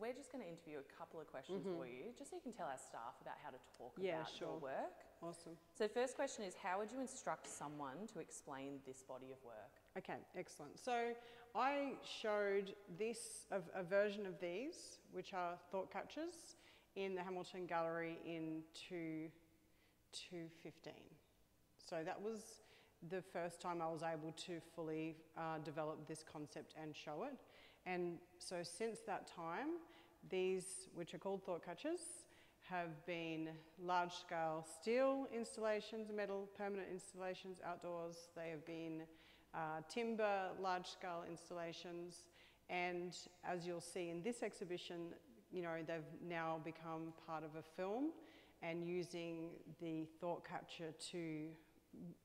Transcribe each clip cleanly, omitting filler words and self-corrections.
we're just going to interview a couple of questions for you, just so you can tell our staff about how to talk about your work. Awesome. So first question is, how would you instruct someone to explain this body of work? Okay, excellent. So I showed a version of these, which are thought catchers, in the Hamilton Gallery in 2015. So that was the first time I was able to fully develop this concept and show it. And so since that time, these, which are called thought catchers, have been large-scale steel installations, metal permanent installations outdoors. They have been timber large-scale installations. And as you'll see in this exhibition, you know, they've now become part of a film, and using the thought capture to,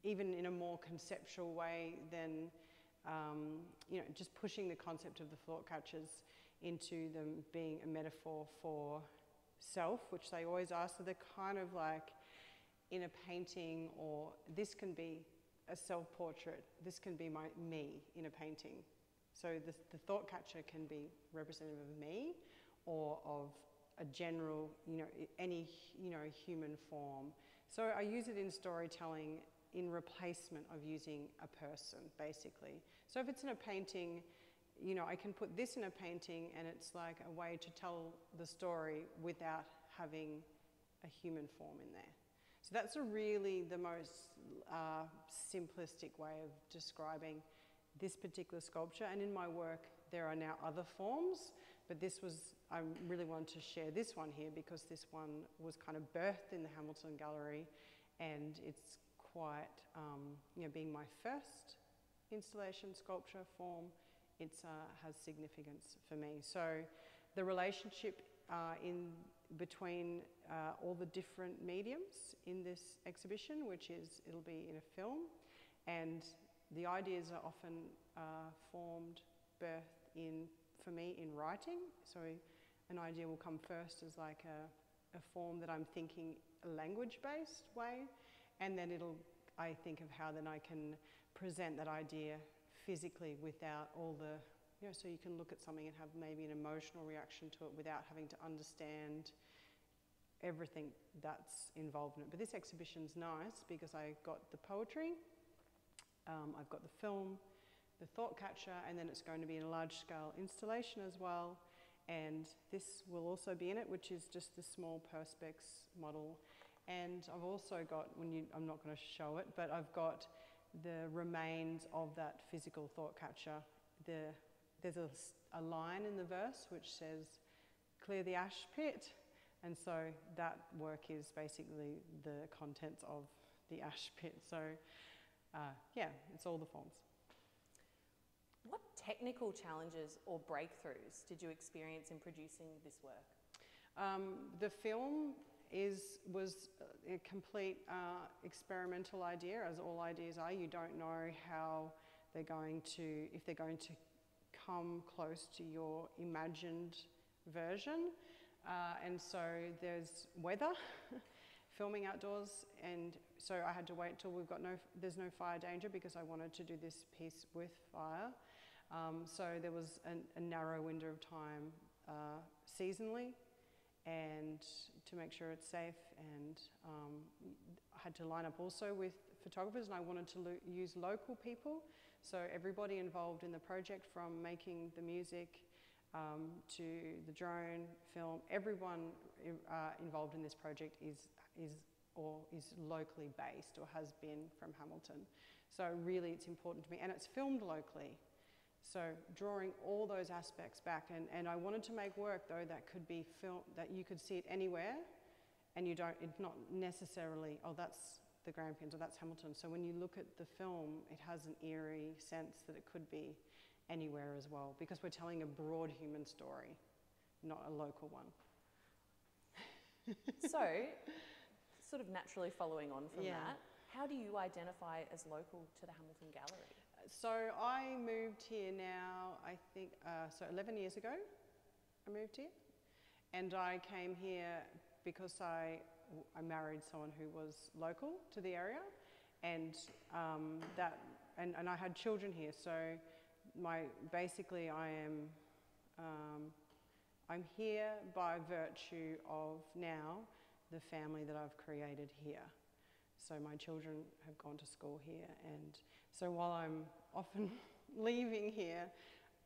even in a more conceptual way than, you know, just pushing the concept of the thought catchers into them being a metaphor for self, which they always are. So they're kind of like in a painting, or this can be a self-portrait, this can be me in a painting. So the thought catcher can be representative of me or of a general, you know, any, you know, human form. So I use it in storytelling in replacement of using a person, basically. So if it's in a painting, you know, I can put this in a painting and it's like a way to tell the story without having a human form in there. So that's really the most simplistic way of describing this particular sculpture. And in my work, there are now other forms, but this was, I really wanted to share this one here because this one was kind of birthed in the Hamilton Gallery, and it's quite, you know, being my first installation sculpture form, it has significance for me. So the relationship in between all the different mediums in this exhibition, which is, it'll be in a film, and the ideas are often formed, birthed in, for me, in writing. So an idea will come first as like a form that I'm thinking a language-based way, and then I think of how then I can present that idea physically without all the, you know, so you can look at something and have maybe an emotional reaction to it without having to understand everything that's involved in it. But this exhibition's nice because I got the poetry, I've got the film, the thought catcher, and then it's going to be in a large-scale installation as well. And this will also be in it, which is just the small perspex model. And I've also got, I'm not going to show it, but I've got the remains of that physical thought catcher. There's a line in the verse which says, "Clear the ash pit." And so that work is basically the contents of the ash pit. So yeah, it's all the forms. What technical challenges or breakthroughs did you experience in producing this work? The film was a complete experimental idea, as all ideas are. You don't know how they're going to, if they're going to come close to your imagined version. And so there's weather, filming outdoors, and so I had to wait till there's no fire danger because I wanted to do this piece with fire. So there was a narrow window of time seasonally, and to make sure it's safe, and I had to line up also with photographers, and I wanted to use local people. So everybody involved in the project, from making the music to the drone, film, everyone involved in this project is locally based or has been from Hamilton. So really it's important to me, and it's filmed locally. So drawing all those aspects back, and I wanted to make work though that could be filmed, that you could see it anywhere, and it's not necessarily, oh, that's the Grampians or that's Hamilton. So when you look at the film, it has an eerie sense that it could be anywhere as well, because we're telling a broad human story, not a local one. So, sort of naturally following on from that, how do you identify as local to the Hamilton Gallery? So I moved here now, I think, so 11 years ago I moved here, and I came here because I married someone who was local to the area, and I had children here. So basically I I'm here by virtue of now the family that I've created here. So my children have gone to school here, and so while I'm often leaving here,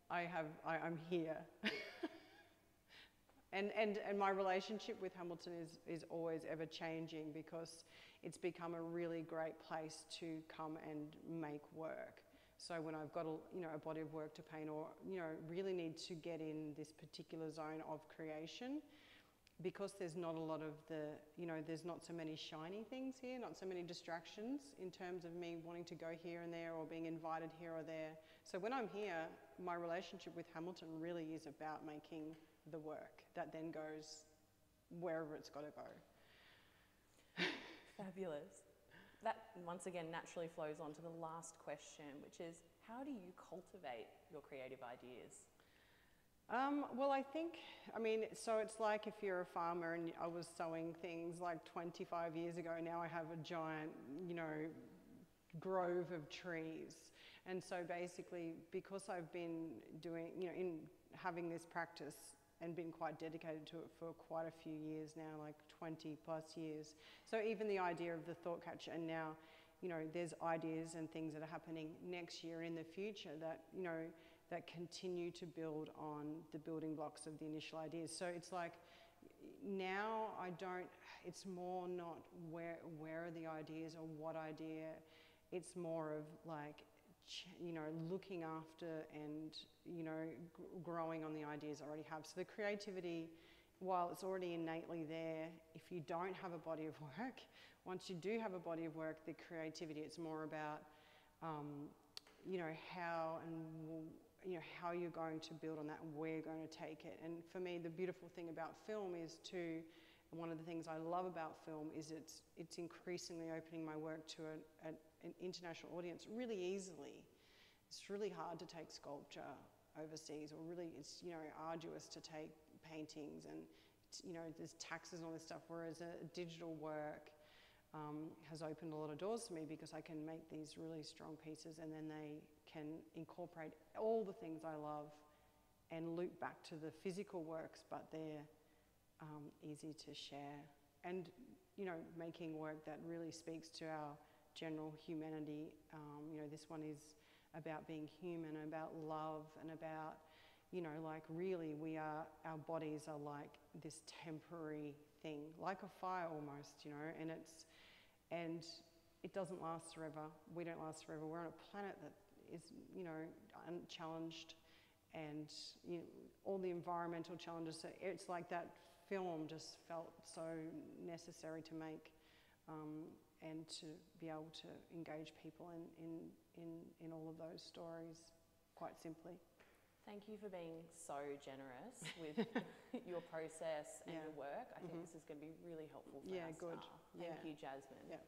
I'm here. And my relationship with Hamilton is always ever changing, because it's become a really great place to come and make work. So when I've got a body of work to paint, or really need to get in this particular zone of creation, because there's not a lot of there's not so many shiny things here, not so many distractions in terms of me wanting to go here and there or being invited here or there. So when I'm here, my relationship with Hamilton really is about making the work that then goes wherever it's got to go. Fabulous. That once again naturally flows on to the last question, which is, how do you cultivate your creative ideas? Well, so it's like if you're a farmer and I was sowing things like 25 years ago, now I have a giant, grove of trees. And so basically, because I've been doing, in having this practice and been quite dedicated to it for quite a few years now, like 20 plus years. So even the idea of the thought catcher, and now, there's ideas and things that are happening next year in the future that, that continue to build on the building blocks of the initial ideas. So it's like, now it's more not where are the ideas or what idea, it's more of like, looking after and, growing on the ideas I already have. So the creativity, while it's already innately there, if you don't have a body of work, once you do have a body of work, the creativity, it's more about, how you're going to build on that and where you're going to take it. And for me, the beautiful thing about film is and one of the things I love about film is it's increasingly opening my work to an international audience really easily. It's really hard to take sculpture overseas, or really it's arduous to take paintings, and there's taxes and all this stuff, whereas a digital work has opened a lot of doors for me, because I can make these really strong pieces and then they can incorporate all the things I love and loop back to the physical works, but they're easy to share. And making work that really speaks to our general humanity. This one is about being human, about love, and about, really our bodies are like this temporary thing, like a fire almost, and it doesn't last forever. We don't last forever. We're on a planet that is, unchallenged, and all the environmental challenges. So it's like that film just felt so necessary to make, and to be able to engage people in all of those stories, quite simply. Thank you for being so generous with your process and your work. I think this is going to be really helpful for our staff. Thank you, Jasmine. Yeah.